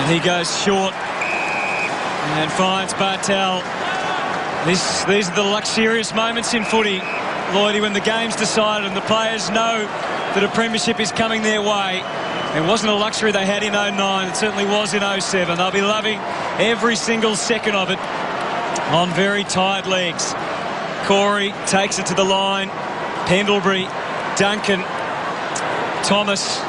And he goes short and finds Bartel. These are the luxurious moments in footy, Lloydie, when the game's decided and the players know that a premiership is coming their way. It wasn't a luxury they had in 09. It certainly was in 07. They'll be loving every single second of it on very tired legs. Corey takes it to the line. Pendlebury, Duncan, Thomas.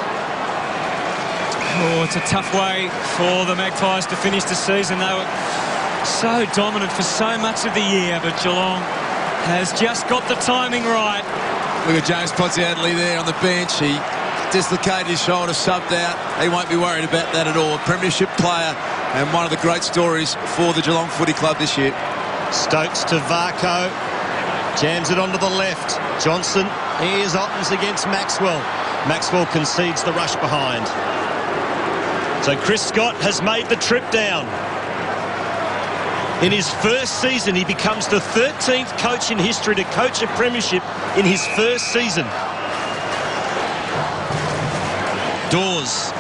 Oh, it's a tough way for the Magpies to finish the season. They were so dominant for so much of the year, but Geelong has just got the timing right. Look at James Potts-Adley there on the bench. He dislocated his shoulder, subbed out. He won't be worried about that at all. A premiership player and one of the great stories for the Geelong Footy Club this year. Stokes to Varco. Jams it onto the left. Johnson. Here's Ottens against Maxwell. Maxwell concedes the rush behind. So Chris Scott has made the trip down. In his first season, he becomes the 13th coach in history to coach a premiership in his first season. Dawes.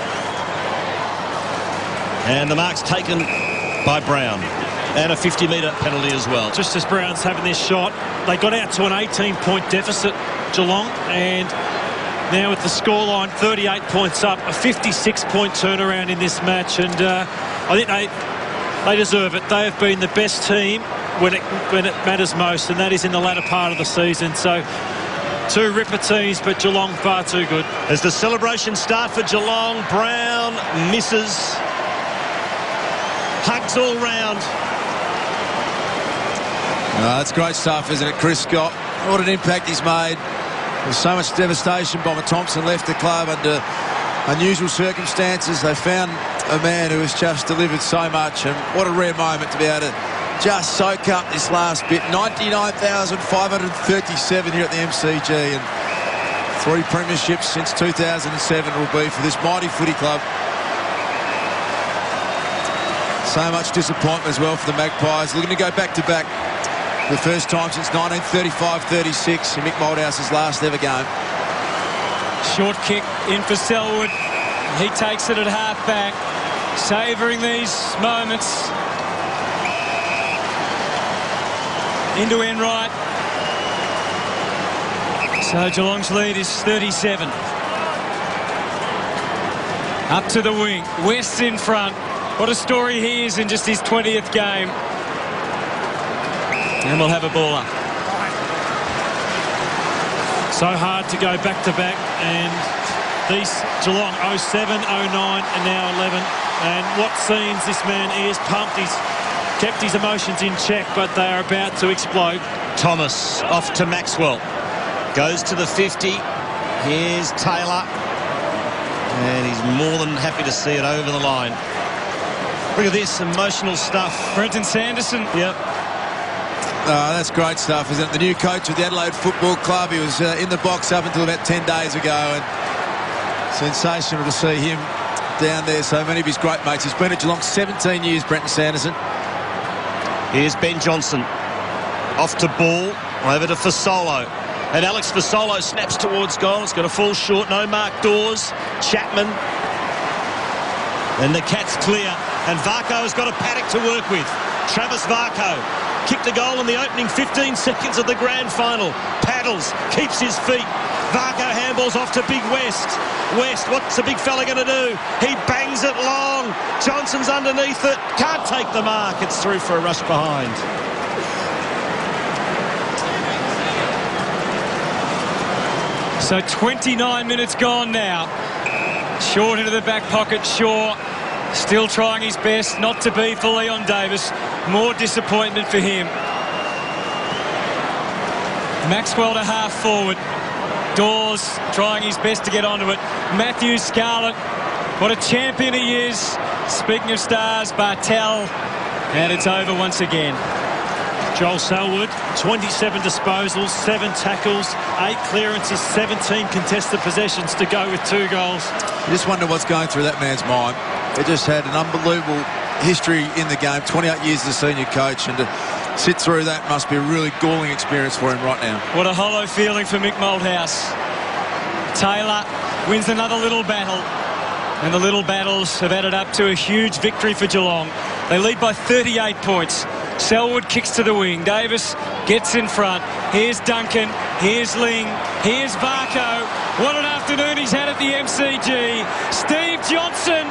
And the mark's taken by Brown. And a 50-metre penalty as well. Just as Brown's having this shot, they got out to an 18-point deficit, Geelong, and now with the scoreline 38 points up, a 56-point turnaround in this match, and I think they deserve it. They have been the best team when it matters most, and that is in the latter part of the season. So two ripper teams, but Geelong far too good. As the celebrations start for Geelong, Brown misses. Hugs all round. That's great stuff, isn't it? Chris Scott, what an impact he's made. There's so much devastation. Bomber Thompson left the club under unusual circumstances. They found a man who has just delivered so much, and what a rare moment to be able to just soak up this last bit. 99,537 here at the MCG, and 3 premierships since 2007 will be for this mighty footy club. So much disappointment as well for the Magpies, looking to go back-to-back. The first time since 1935-36 in Mick Moldhouse's last ever game. Short kick in for Selwood. He takes it at half-back, savouring these moments. Into Enright. So Geelong's lead is 37. Up to the wing. West's in front. What a story he is in just his 20th game. And we'll have a baller. So hard to go back-to-back, and these Geelong 07, 09 and now 11. And what scenes this man, he is pumped. He's kept his emotions in check, but they are about to explode. Thomas off to Maxwell. Goes to the 50. Here's Taylor. And he's more than happy to see it over the line. Look at this, emotional stuff. Brenton Sanderson. Yep. That's great stuff, isn't it? The new coach of the Adelaide Football Club. He was in the box up until about 10 days ago, and sensational to see him down there. So many of his great mates. He's been at Geelong 17 years, Brenton Sanderson. Here's Ben Johnson. Off to Ball, over to Fasolo. And Alex Fasolo snaps towards goal. It's going to fall short. No mark. Dawes, Chapman. And the Cats clear. And Varco has got a paddock to work with. Travis Varco kicked a goal in the opening 15 seconds of the grand final. Paddles, keeps his feet. Varco handballs off to Big West. West, what's the big fella going to do? He bangs it long. Johnson's underneath it. Can't take the mark. It's through for a rush behind. So 29 minutes gone now. Short into the back pocket, Shaw. Still trying his best not to be for Leon Davis. More disappointment for him. Maxwell to half forward. Dawes trying his best to get onto it. Matthew Scarlett. What a champion he is. Speaking of stars, Bartel. And it's over once again. Joel Selwood, 27 disposals, 7 tackles, 8 clearances, 17 contested possessions to go with 2 goals. You just wonder what's going through that man's mind. He just had an unbelievable history in the game, 28 years as a senior coach, and to sit through that must be a really galling experience for him right now. What a hollow feeling for Mick Moldhouse. Taylor wins another little battle. And the little battles have added up to a huge victory for Geelong. They lead by 38 points. Selwood kicks to the wing. Davis gets in front. Here's Duncan. Here's Ling. Here's Varco. What an afternoon he's had at the MCG. Steve Johnson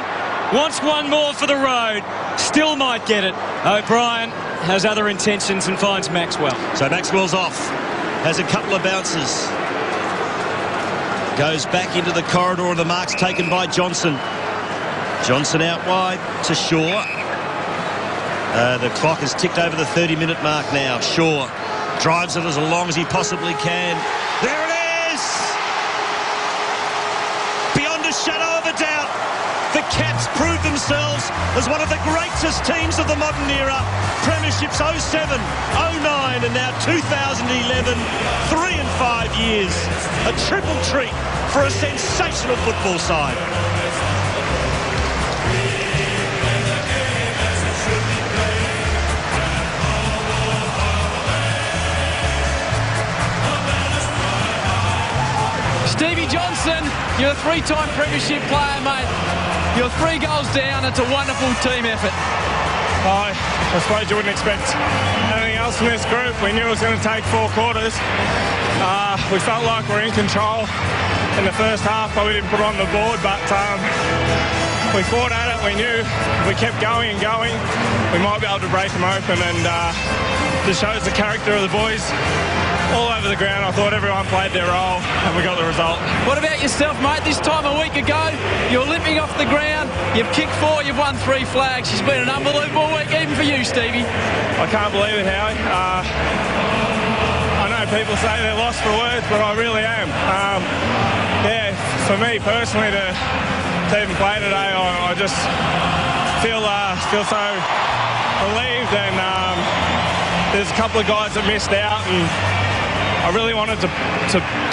wants one more for the road. Still might get it. O'Brien has other intentions and finds Maxwell. So Maxwell's off. Has a couple of bounces. Goes back into the corridor of the marks taken by Johnson. Johnson out wide to Shaw. The clock has ticked over the 30-minute mark now. Shaw drives it as long as he possibly can. There it is! Beyond a shadow of a doubt, the Cats proved themselves as one of the greatest teams of the modern era. Premierships 07, 09 and now 2011. 3 and 5 years. A triple treat for a sensational football side. Stevie Johnson, you're a three-time premiership player, mate. You're 3 goals down. It's a wonderful team effort. I suppose you wouldn't expect anything else from this group. We knew it was going to take 4 quarters. We felt like we were in control in the first half, but we didn't put it on the board. But we fought at it. We knew if we kept going and going, we might be able to break them open. And just shows the character of the boys all over the ground. I thought everyone played their role and we got the result. What about yourself, mate? This time a week ago, you're limping off the ground. You've kicked 4, you've won 3 flags. It's been an unbelievable week, even for you, Stevie. I can't believe it, Howie. I know people say they're lost for words, but I really am. Yeah, for me personally to even play today, I just feel so relieved, and there's a couple of guys that missed out, and I really wanted to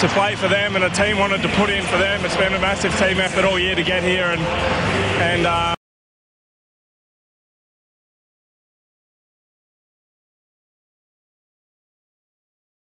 play for them, and the team wanted to put in for them. It's been a massive team effort all year to get here, and